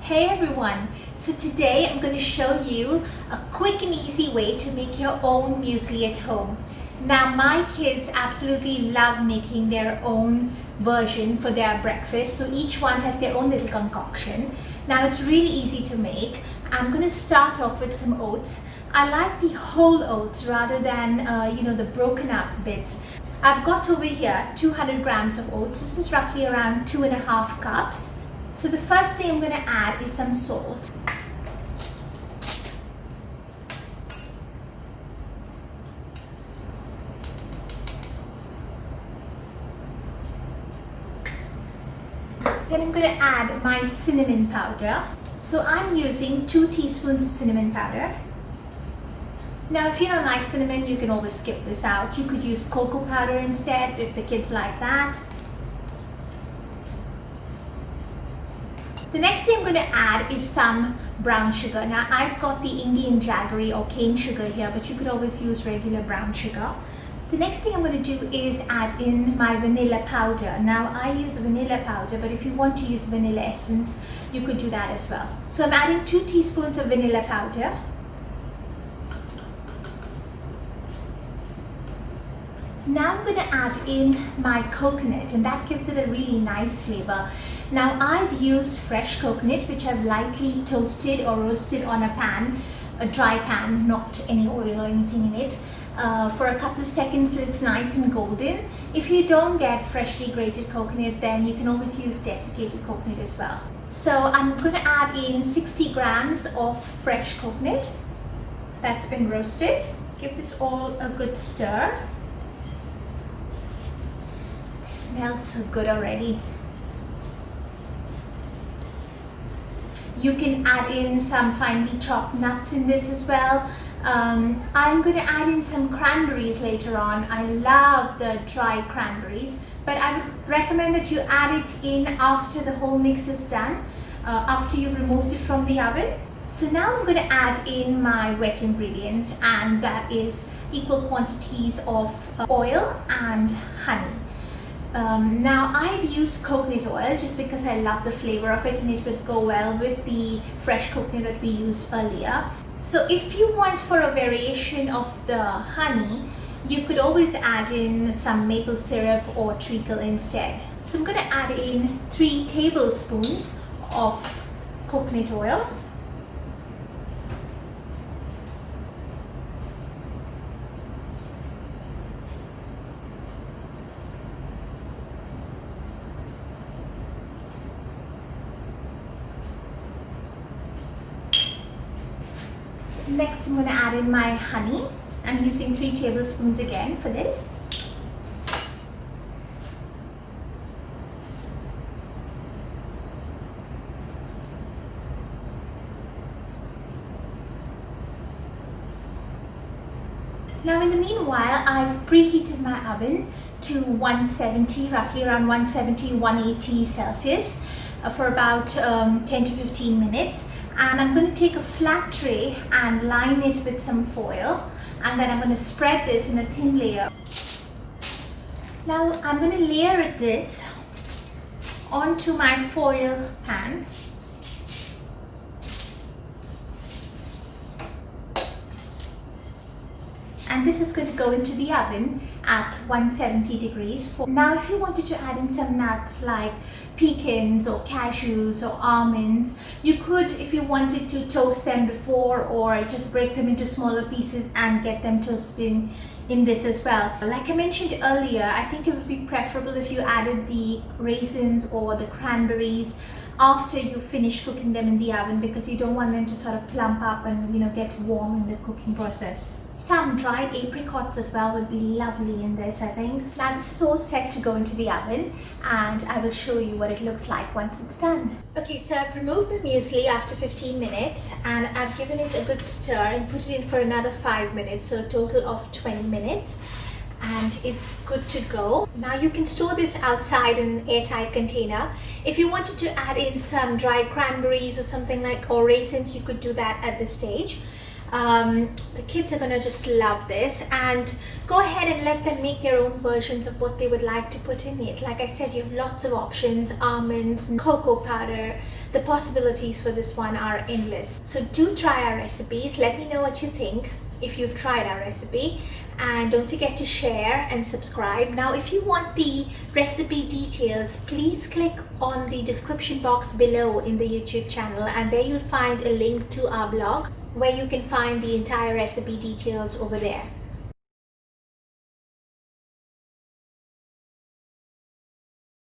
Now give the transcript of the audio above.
Hey everyone! So today I'm going to show you a quick and easy way to make your own muesli at home. Now my kids absolutely love making their own version for their breakfast, so each one has their own little concoction. Now it's really easy to make. I'm going to start off with some oats. I like the whole oats rather than the broken up bits. I've got over here 200 grams of oats. This is roughly around 2.5 cups. So the first thing I'm going to add is some salt. Then I'm going to add my cinnamon powder. So I'm using 2 teaspoons of cinnamon powder. Now if you don't like cinnamon, you can always skip this out. You could use cocoa powder instead if the kids like that. The next thing I'm going to add is some brown sugar. Now I've got the Indian jaggery or cane sugar here, but you could always use regular brown sugar. The next thing I'm going to do is add in my vanilla powder. Now I use vanilla powder, but if you want to use vanilla essence, you could do that as well. So I'm adding 2 teaspoons of vanilla powder. Now I'm going to add in my coconut, and that gives it a really nice flavor. Now I've used fresh coconut, which I've lightly toasted or roasted on a pan, a dry pan, not any oil or anything in it, for a couple of seconds so it's nice and golden. If you don't get freshly grated coconut, then you can always use desiccated coconut as well. So I'm going to add in 60 grams of fresh coconut that's been roasted. Give this all a good stir. It smells so good already. You can add in some finely chopped nuts in this as well. I'm going to add in some cranberries later on. I love the dry cranberries, but I would recommend that you add it in after the whole mix is done, after you've removed it from the oven. So now I'm going to add in my wet ingredients, and that is equal quantities of oil and honey. Now I've used coconut oil just because I love the flavor of it and it would go well with the fresh coconut that we used earlier. So if you want for a variation of the honey, you could always add in some maple syrup or treacle instead. So I'm going to add in 3 tablespoons of coconut oil. Next I'm going to add in my honey. I'm using 3 tablespoons again for this. Now in the meanwhile, I've preheated my oven to 170, roughly around 170, 180 Celsius for about 10 to 15 minutes. And I'm going to take a flat tray and line it with some foil, and then I'm going to spread this in a thin layer. Now I'm going to layer this onto my foil pan. And this is going to go into the oven at 170 degrees. Now if you wanted to add in some nuts like pecans or cashews or almonds, you could, if you wanted to, toast them before or just break them into smaller pieces and get them toasted in this as well. Like I mentioned earlier, I think it would be preferable if you added the raisins or the cranberries after you finish cooking them in the oven, because you don't want them to sort of plump up and get warm in the cooking process. Some dried apricots as well would be lovely in this, I think. Now this is all set to go into the oven, and I will show you what it looks like once it's done. Okay, so I've removed the muesli after 15 minutes and I've given it a good stir and put it in for another 5 minutes, so a total of 20 minutes. And it's good to go. Now you can store this outside in an airtight container. If you wanted to add in some dried cranberries or something like, or raisins, you could do that at this stage. The kids are gonna just love this, and go ahead and let them make their own versions of what they would like to put in it. Like I said, you have lots of options: almonds, cocoa powder. The possibilities for this one are endless. So do try our recipes. Let me know what you think if you've tried our recipe, and don't forget to share and subscribe. Now if you want the recipe details, please click on the description box below in the YouTube channel, and there you'll find a link to our blog where you can find the entire recipe details over there.